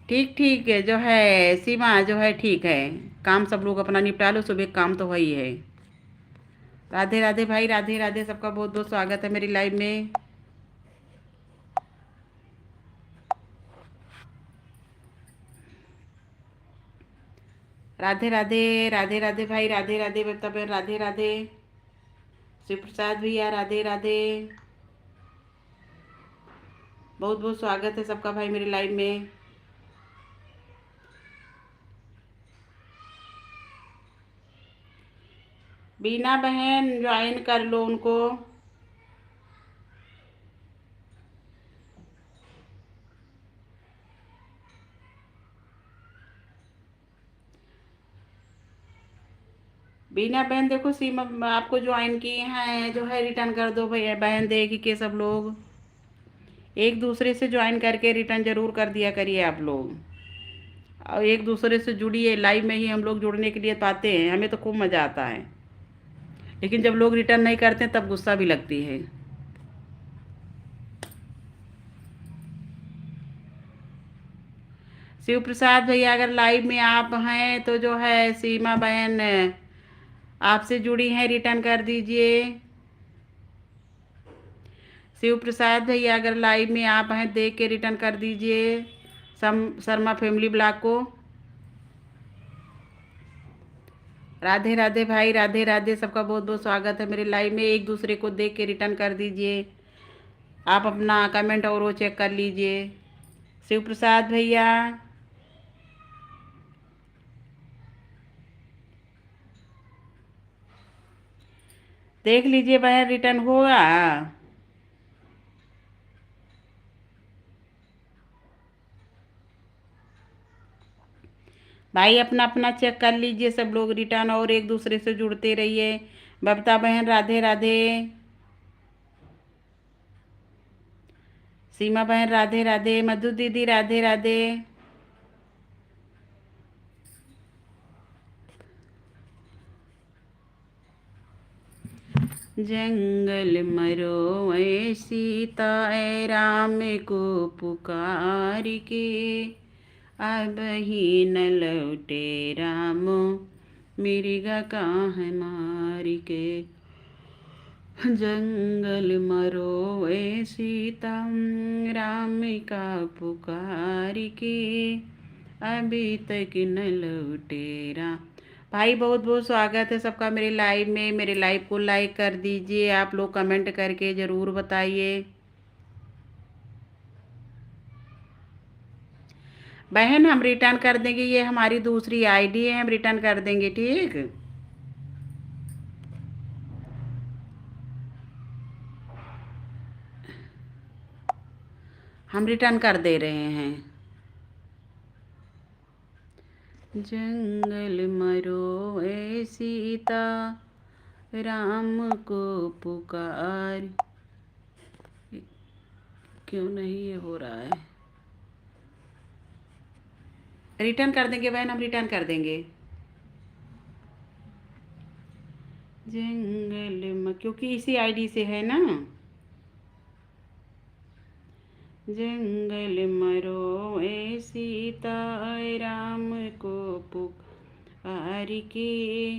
ठीक ठीक है, जो है सीमा जो है ठीक है। काम सब लोग अपना निपटा लो, सुबह काम तो वही है। राधे राधे भाई, राधे राधे, सबका बहुत बहुत स्वागत है मेरी लाइव में। राधे राधे, राधे राधे भाई, राधे राधे बता बहन, राधे राधे। शिव प्रसाद भैया राधे राधे। बहुत बहुत स्वागत है सबका भाई मेरी लाइव में। बीना बहन ज्वाइन कर लो उनको। बीना बहन देखो, सीमा आपको ज्वाइन की हैं, जो है रिटर्न कर दो भैया बहन, देगी के सब लोग एक दूसरे से ज्वाइन करके रिटर्न जरूर कर दिया करिए आप लोग। और एक दूसरे से जुड़िए, लाइव में ही हम लोग जुड़ने के लिए पाते हैं, हमें तो खूब मज़ा आता है। लेकिन जब लोग रिटर्न नहीं करते तब गुस्सा भी लगती है। शिव प्रसाद भैया अगर लाइव में आप हैं तो जो है सीमा बहन आपसे जुड़ी हैं, रिटर्न कर दीजिए। शिव प्रसाद भैया अगर लाइव में आप हैं, देख के रिटर्न कर दीजिए शर्मा फैमिली ब्लॉग को। राधे राधे भाई, राधे राधे, सबका बहुत बहुत स्वागत है मेरे लाइव में। एक दूसरे को देख के रिटर्न कर दीजिए। आप अपना कमेंट और वो चेक कर लीजिए। शिव प्रसाद भैया देख लीजिए बहन, रिटर्न होगा। भाई अपना अपना चेक कर लीजिए सब लोग रिटर्न, और एक दूसरे से जुड़ते रहिए। बबता बहन राधे राधे। सीमा बहन राधे राधे। मधु दीदी राधे राधे। जंगल मरो ऐ सीता ऐ राम को पुकार के, अब ही न लौटे रामो मिर्गा काहे मार के। जंगल मरो ऐ सीता राम का पुकार के, अभी तक न लौटे राम। भाई बहुत बहुत स्वागत है सबका मेरे लाइव में। मेरे लाइव को लाइक कर दीजिए आप लोग, कमेंट करके ज़रूर बताइए। बहन हम रिटर्न कर देंगे, ये हमारी दूसरी आईडी है, हम रिटर्न कर देंगे ठीक। हम रिटर्न कर दे रहे हैं। जंगल मरो ऐ सीता राम को पुकार। क्यों नहीं ये हो रहा है? रिटर्न कर देंगे बहन, हम रिटर्न कर देंगे। जंगल में क्योंकि इसी आईडी से है ना। जंगल मरो ऐ सीता राम को पुकार के,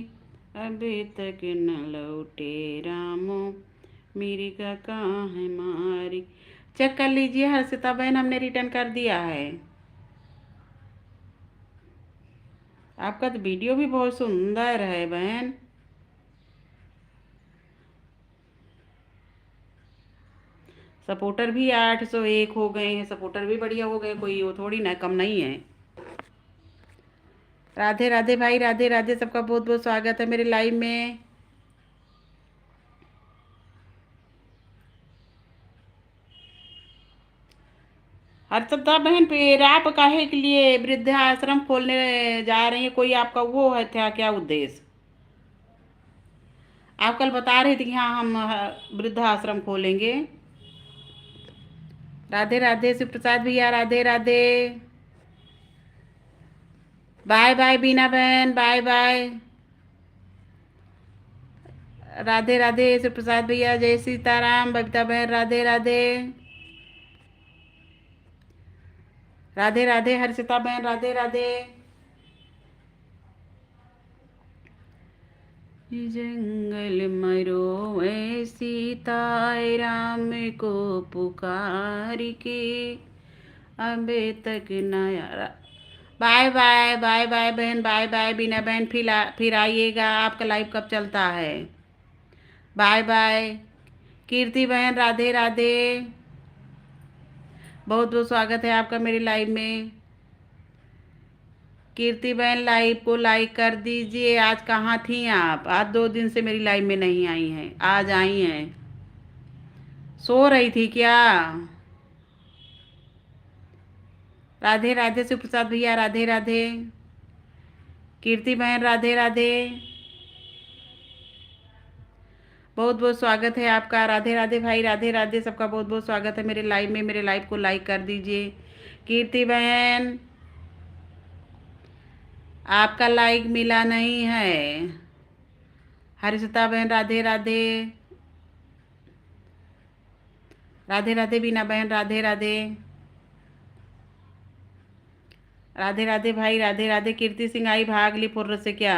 अभी तक न लौटे रामो मिर्गा काहे मारी। चेक कर लीजिए हर्षिता बहन, हमने रिटर्न कर दिया है। आपका तो वीडियो भी बहुत सुंदर है बहन। सपोर्टर भी 801 हो गए हैं, सपोर्टर भी बढ़िया हो गए, कोई वो थोड़ी ना कम नहीं है। राधे राधे भाई, राधे राधे, सबका बहुत बहुत स्वागत है मेरे लाइव में। हर्षिता बहन फिर आप काहे के लिए वृद्धाश्रम खोलने जा रही हैं? कोई आपका वो है क्या उद्देश्य? आप कल बता रहे थे कि हाँ हम वृद्धाश्रम खोलेंगे। राधे राधे शिव प्रसाद भैया, राधे राधे। बाय बाय बीना बहन, बाय बाय। राधे राधे शिव प्रसाद भैया, जय सीताराम। बबीता बहन राधे राधे। राधे राधे हर्षिता बहन, राधे राधे। जंगल मरो ऐ सीताए राम को पुकार के, अबे तक नया। बाय बाय, बाय बाय बहन, बाय बाय बीना बहन। फिर आइएगा। आपका लाइव कब चलता है? Bye bye. कीर्ति बहन राधे राधे। बहुत बहुत स्वागत है आपका मेरी लाइव में। कीर्ति बहन लाइव को लाइक कर दीजिए। आज कहाँ थी आप? आज 2 दिन से मेरी लाइव में नहीं आई हैं, आज आई हैं। सो रही थी क्या? राधे राधे शिव प्रसाद भैया, राधे राधे। कीर्ति बहन राधे राधे। बहुत बहुत स्वागत है आपका। राधे राधे भाई, राधे राधे। सबका बहुत बहुत स्वागत है मेरे लाइव में। मेरे लाइव को लाइक कर दीजिए। कीर्ति बहन आपका लाइक मिला नहीं है। हर्षिता बहन राधे राधे। राधे राधे बीना बहन, राधे राधे। राधे राधे भाई, राधे राधे। कीर्ति सिंह आई भाग ली फुर्र से क्या?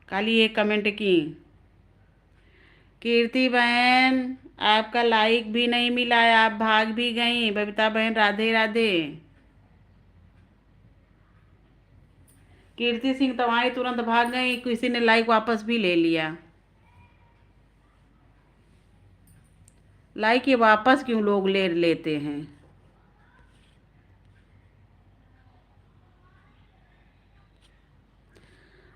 खाली एक कमेंट की। कीर्ति बहन आपका लाइक भी नहीं मिला है, आप भाग भी गई। बबीता बहन राधे राधे। कीर्ति सिंह तो आई, तुरंत भाग गई। किसी ने लाइक वापस भी ले लिया। लाइक ये वापस क्यों लोग ले लेते हैं?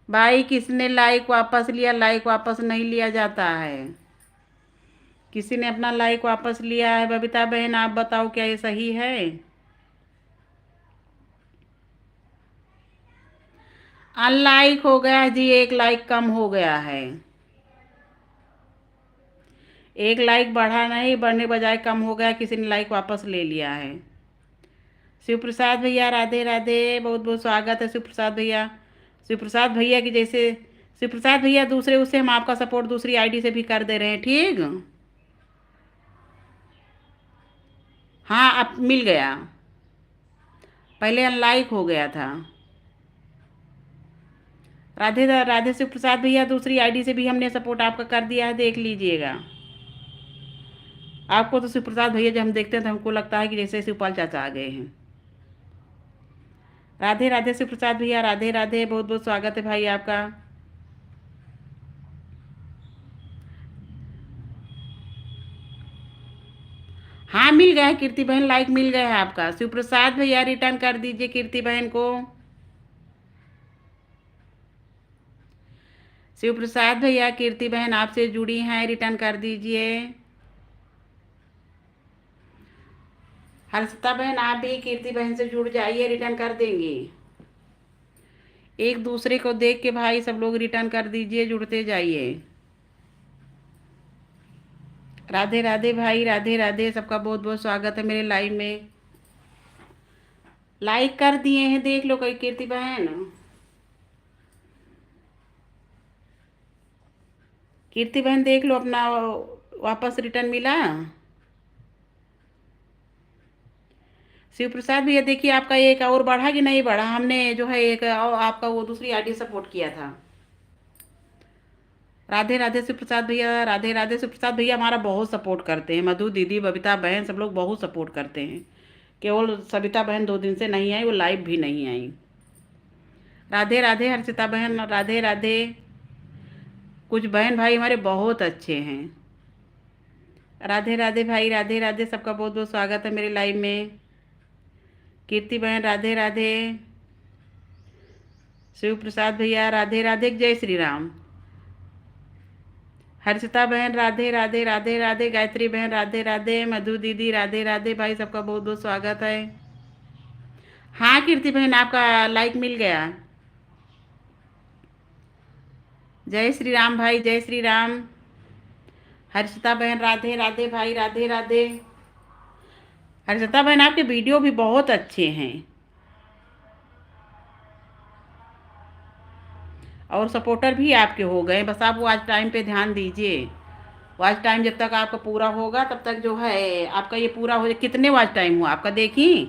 भाई किसने लाइक वापस लिया? लाइक वापस नहीं लिया जाता है। किसी ने अपना लाइक वापस लिया है? बबीता बहन आप बताओ, क्या ये सही है? अनलाइक हो गया जी, एक लाइक कम हो गया है। एक लाइक बढ़ा नहीं, बढ़ने बजाय कम हो गया। किसी ने लाइक वापस ले लिया है। शिव प्रसाद भैया राधे राधे। बहुत बहुत स्वागत है शिव प्रसाद भैया। शिव प्रसाद भैया की जैसे शिव प्रसाद भैया दूसरे उससे हम आपका सपोर्ट दूसरी आईडी से भी कर दे रहे हैं, ठीक। हाँ अब मिल गया, पहले अनलाइक हो गया था। राधे राधे शिव प्रसाद भैया, दूसरी आईडी से भी हमने सपोर्ट आपका कर दिया है, देख लीजिएगा। आपको तो शिव प्रसाद भैया जब हम देखते हैं तो हमको लगता है कि जैसे शिवपाल चाचा आ गए हैं। राधे राधे शिव प्रसाद भैया, राधे राधे। बहुत बहुत स्वागत है भाई आपका। हाँ मिल गया है कीर्ति बहन, लाइक मिल गया है आपका। शिव प्रसाद भैया रिटर्न कर दीजिए कीर्ति बहन को। शिव प्रसाद भैया कीर्ति बहन आपसे जुड़ी हैं, रिटर्न कर दीजिए। हर्षिता बहन आप भी कीर्ति बहन से जुड़ जाइए, रिटर्न कर देंगी। एक दूसरे को देख के भाई सब लोग रिटर्न कर दीजिए, जुड़ते जाइए। राधे राधे भाई, राधे राधे। सबका बहुत बहुत स्वागत है मेरे लाइव में। लाइक कर दिए हैं, देख लो कोई कीर्ति बहन। कीर्ति बहन देख लो अपना वापस रिटर्न मिला। शिव प्रसाद भैया देखिए आपका एक और बढ़ा कि नहीं बढ़ा? हमने जो है एक और आपका वो दूसरी आईडी सपोर्ट किया था। राधे राधे शिव प्रसाद भैया, राधे राधे। शिव प्रसाद भैया हमारा बहुत सपोर्ट करते हैं। मधु दीदी, बबीता बहन सब लोग बहुत सपोर्ट करते हैं। केवल सविता बहन 2 दिन से नहीं आई, वो लाइव भी नहीं आई। राधे राधे हर्षिता बहन, राधे राधे। कुछ बहन भाई हमारे बहुत अच्छे हैं। राधे राधे भाई, राधे राधे। सबका बहुत बहुत स्वागत है मेरे लाइव में। कीर्ति बहन राधे राधे। शिव प्रसाद भैया राधे राधे, जय श्री राम। हर्षिता बहन राधे राधे, राधे राधे। गायत्री बहन राधे राधे। मधु दीदी राधे राधे। भाई सबका बहुत बहुत स्वागत है। हाँ कीर्ति बहन आपका लाइक मिल गया। जय श्री राम भाई, जय श्री राम। हर्षिता बहन राधे राधे भाई, राधे राधे। हर्षिता बहन आपके वीडियो भी बहुत अच्छे हैं। और सपोर्टर भी आपके हो गए, बस आप वॉच टाइम पे ध्यान दीजिए। वॉच टाइम जब तक आपका पूरा होगा तब तक जो है आपका ये पूरा हो जाए। कितने वॉच टाइम हुआ आपका देखी।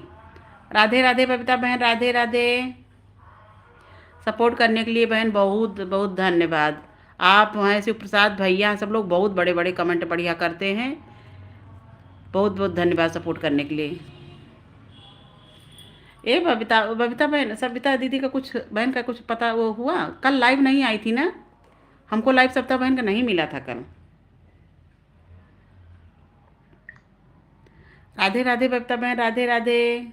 राधे राधे बबीता बहन, राधे राधे। सपोर्ट करने के लिए बहन बहुत बहुत धन्यवाद। आप हैं शिव प्रसाद भैया, सब लोग बहुत बड़े बड़े कमेंट बढ़िया करते हैं। बहुत बहुत धन्यवाद सपोर्ट करने के लिए। ए बबीता बबीता बहन, सविता दीदी का कुछ बहन का कुछ पता वो हुआ। कल लाइव नहीं आई थी ना, हमको लाइव सविता बहन का नहीं मिला था कल। राधे राधे बबीता बहन, राधे राधे।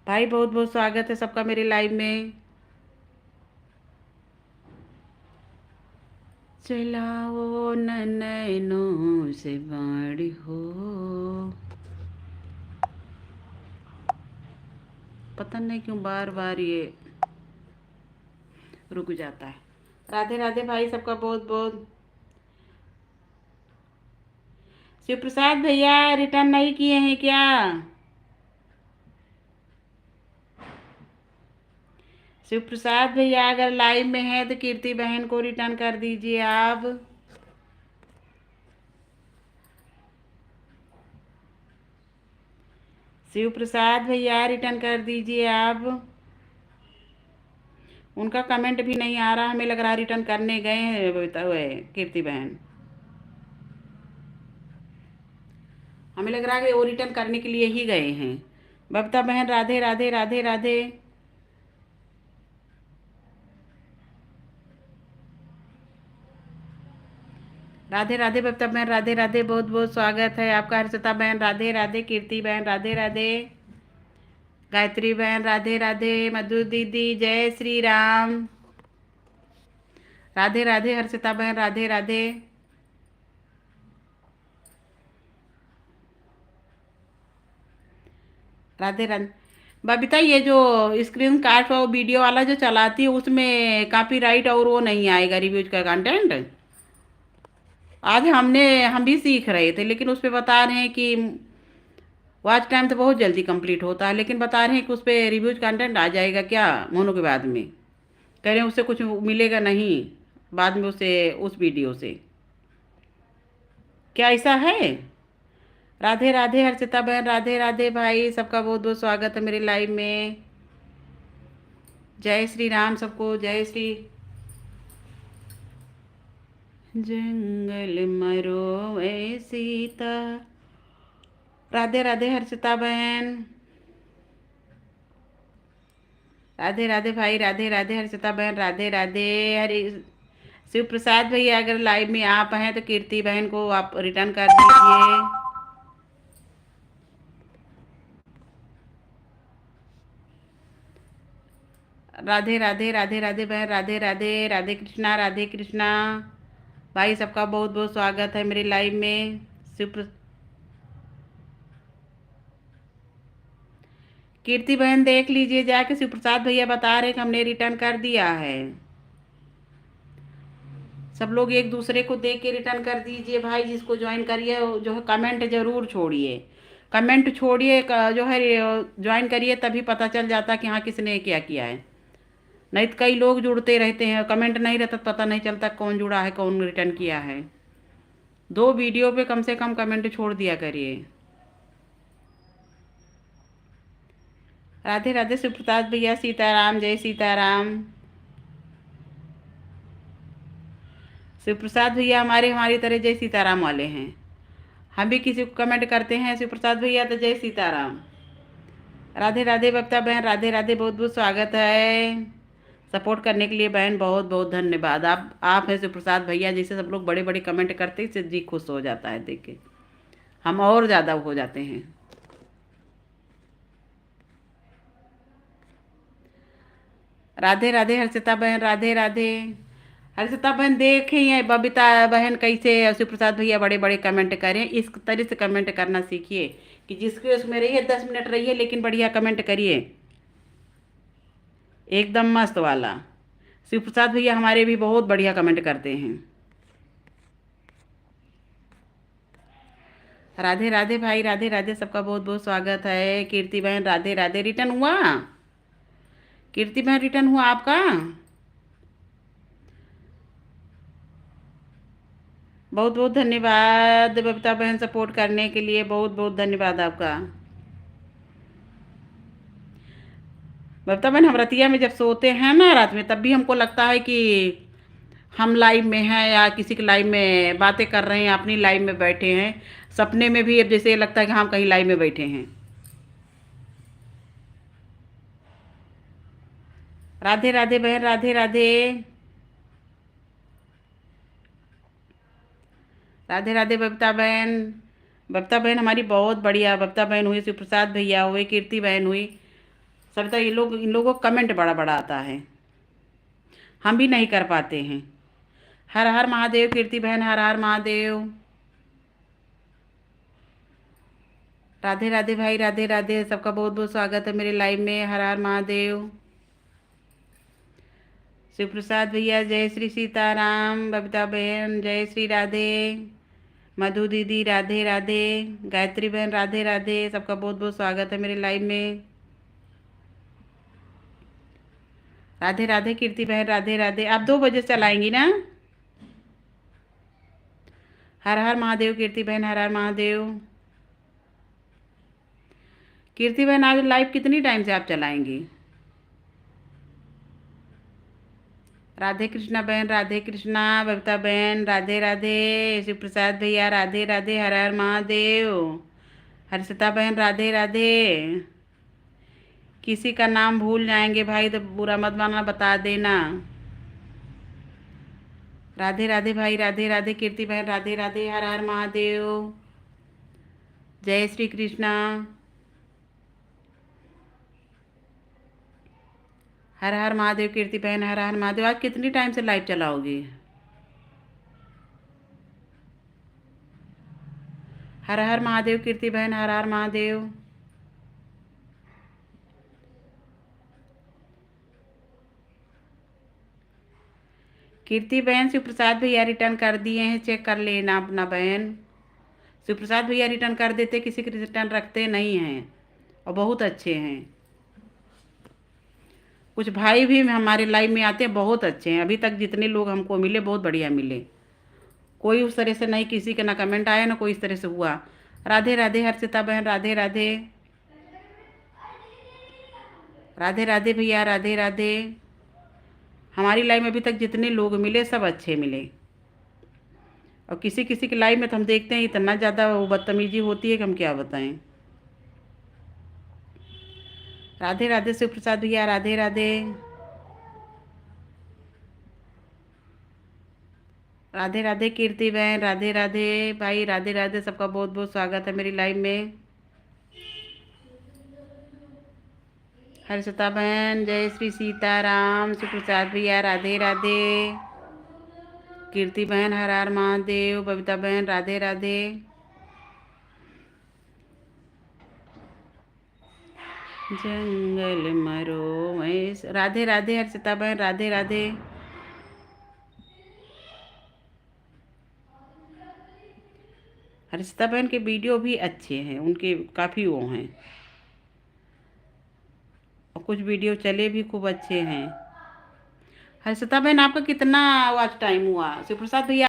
भाई बहुत बहुत स्वागत है सबका मेरे लाइव में। चलाओ न नैनों से बाड़ी हो। पता नहीं क्यों बार बार ये रुक जाता है। राधे राधे भाई सबका बहुत बहुत। शिव प्रसाद भैया रिटर्न नहीं किए हैं क्या। शिव प्रसाद भैया अगर लाइव में है तो कीर्ति बहन को रिटर्न कर दीजिए आप। शिव प्रसाद भैया रिटर्न कर दीजिए आप। उनका कमेंट भी नहीं आ रहा, हमें लग रहा रिटर्न करने गए हैं कीर्ति बहन। हमें लग रहा है कि वो रिटर्न करने के लिए ही गए हैं। बबीता बहन राधे राधे, राधे राधे। राधे राधे बबीता बहन, राधे राधे। बहुत बहुत स्वागत है आपका। हर्षिता बहन राधे राधे, कीर्ति बहन राधे राधे, गायत्री बहन राधे राधे, मधु दीदी जय श्री राम, राधे राधे। हर्षिता बहन राधे राधे। राधे राधे बबीता, ये जो स्क्रीन कार्ड और वीडियो वाला जो चलाती है उसमें कॉपीराइट और वो नहीं आएगा रिव्यूज का कंटेंट। आज हम भी सीख रहे थे, लेकिन उस पे बता रहे हैं कि वॉच टाइम तो बहुत जल्दी कंप्लीट होता है, लेकिन बता रहे हैं कि उस पर रिव्यूज कंटेंट आ जाएगा क्या मोनो के बाद में। कह रहे हैं उससे कुछ मिलेगा नहीं बाद में उसे उस वीडियो से। क्या ऐसा है। राधे राधे हर्षिता बहन, राधे राधे भाई सबका बहुत बहुत स्वागत है मेरे लाइव में। जय श्री राम सबको, जय श्री। जंगल मरो ए सीता। राधे राधे हर्षिता बहन, राधे राधे भाई, राधे राधे हर्षिता बहन, राधे राधे। हरि शिव प्रसाद भैया अगर लाइव में आप हैं तो कीर्ति बहन को आप रिटर्न कर दीजिए। राधे राधे, राधे राधे बहन, राधे राधे, राधे कृष्णा, राधे कृष्णा। भाई सबका बहुत बहुत स्वागत है मेरे लाइव में। शिव कीर्ति बहन देख लीजिए जाके, शिव प्रसाद भैया बता रहे कि हमने रिटर्न कर दिया है। सब लोग एक दूसरे को देख के रिटर्न कर दीजिए भाई। जिसको ज्वाइन करिए जो है कमेंट जरूर छोड़िए, कमेंट छोड़िए जो है ज्वाइन करिए, तभी पता चल जाता कि हाँ किसने क्या किया है। नहीं तो कई लोग जुड़ते रहते हैं, कमेंट नहीं रहता तो पता नहीं चलता कौन जुड़ा है कौन रिटर्न किया है। 2 वीडियो पे कम से कम कमेंट छोड़ दिया करिए। राधे राधे सुप्रसाद भैया, सीताराम, जय सीताराम। शिव प्रसाद भैया हमारी तरह जय सीताराम वाले हैं। हम भी किसी को कमेंट करते हैं शिव प्रसाद भैया तो जय सीताराम। राधे राधे बबीता बहन, राधे राधे। बहुत बहुत स्वागत है। सपोर्ट करने के लिए बहन बहुत बहुत धन्यवाद। आप हैं शिव प्रसाद भैया जैसे सब लोग बड़े बड़े कमेंट करते हैं, इससे जी खुश हो जाता है देख के, हम और ज़्यादा हो जाते हैं। राधे राधे हर्षिता बहन, राधे राधे। हर्षिता बहन देखें ये बबीता बहन कैसे शिव प्रसाद भैया बड़े बड़े कमेंट करें, इस तरह से कमेंट करना सीखिए कि जिसके उसमें रहिए 10 मिनट रहिए लेकिन बढ़िया कमेंट करिए, एकदम मस्त वाला। शिव प्रसाद भैया हमारे भी बहुत बढ़िया कमेंट करते हैं। राधे राधे भाई, राधे राधे। सबका बहुत बहुत स्वागत है। कीर्ति बहन राधे राधे। रिटर्न हुआ कीर्ति बहन रिटर्न हुआ आपका? बहुत बहुत धन्यवाद बबीता बहन, सपोर्ट करने के लिए बहुत बहुत धन्यवाद आपका। बबीता बहन, हम रतिया में जब सोते हैं ना रात में, तब भी हमको लगता है कि हम लाइव में हैं या किसी के लाइव में बातें कर रहे हैं, अपनी लाइव में बैठे हैं। सपने में भी अब जैसे लगता है कि हम कहीं लाइव में बैठे हैं। राधे राधे बहन, राधे राधे। राधे राधे बबीता बहन। बबीता बहन हमारी बहुत बढ़िया। बबीता बहन हुई, शिव प्रसाद भैया हुए, कीर्ति बहन हुई, सविता, ये लोग, इन लोगों को कमेंट बड़ा बड़ा आता है, हम भी नहीं कर पाते हैं। हर हर महादेव कीर्ति बहन, हर हर महादेव। राधे राधे भाई, राधे राधे, सबका बहुत बहुत स्वागत है मेरे लाइव में। हर हर महादेव। शिव प्रसाद भैया जय श्री सीताराम। बबीता बहन जय श्री राधे। मधु दीदी राधे राधे। गायत्री बहन राधे राधे, सबका बहुत बहुत स्वागत है मेरे लाइव में। राधे राधे कीर्ति बहन, राधे राधे। आप 2 बजे चलाएंगी ना? हर हर महादेव कीर्ति बहन, हर हर महादेव। कीर्ति बहन, आज लाइव कितनी टाइम से आप चलाएंगी? राधे कृष्णा बहन, राधे कृष्णा। बबीता बहन राधे राधे। शिव प्रसाद भैया राधे राधे, हर हर महादेव। हर्षिता बहन राधे राधे। किसी का नाम भूल जाएंगे भाई तो बुरा मत मानना, बता देना। राधे राधे भाई, राधे राधे कीर्ति बहन, राधे राधे, हर हर महादेव। जय श्री कृष्णा। हर हर महादेव कीर्ति बहन, हर हर महादेव। आज कितनी टाइम से लाइव चलाओगी? हर हर महादेव कीर्ति बहन, हर हर महादेव। कीर्ति बहन, शिव प्रसाद भैया रिटर्न कर दिए हैं, चेक कर लेना अपना बहन। शिव प्रसाद भैया रिटर्न कर देते, किसी के रिटर्न रखते नहीं हैं और बहुत अच्छे हैं। कुछ भाई भी हमारे लाइव में आते हैं, बहुत अच्छे हैं। अभी तक जितने लोग हमको मिले बहुत बढ़िया मिले। कोई उस तरह से नहीं, किसी के ना कमेंट आया ना कोई इस तरह से हुआ। राधे राधे हर्षिता बहन, राधे राधे। राधे राधे भैया, राधे राधे। हमारी लाइव में अभी तक जितने लोग मिले सब अच्छे मिले। और किसी किसी की लाइव में तो हम देखते हैं इतना ज़्यादा वो बदतमीजी होती है कि हम क्या बताएं। राधे राधे शिव प्रसाद भैया, राधे राधे। राधे राधे कीर्ति बहन, राधे राधे भाई, राधे राधे, सबका बहुत बहुत स्वागत है मेरी लाइव में। हर्षिता बहन जय श्री सीताराम। शिव प्रसाद भैया राधे राधे। कीर्ति बहन हर हर महादेव। बबीता बहन राधे राधे। जंगल मरो मैं, राधे राधे हर्षिता बहन, राधे राधे। हर्षिता बहन के वीडियो भी अच्छे हैं, उनके काफ़ी वो हैं और कुछ वीडियो चले भी खूब अच्छे हैं। हर्षिता बहन आपका कितना वॉच टाइम हुआ? शिव प्रसाद भैया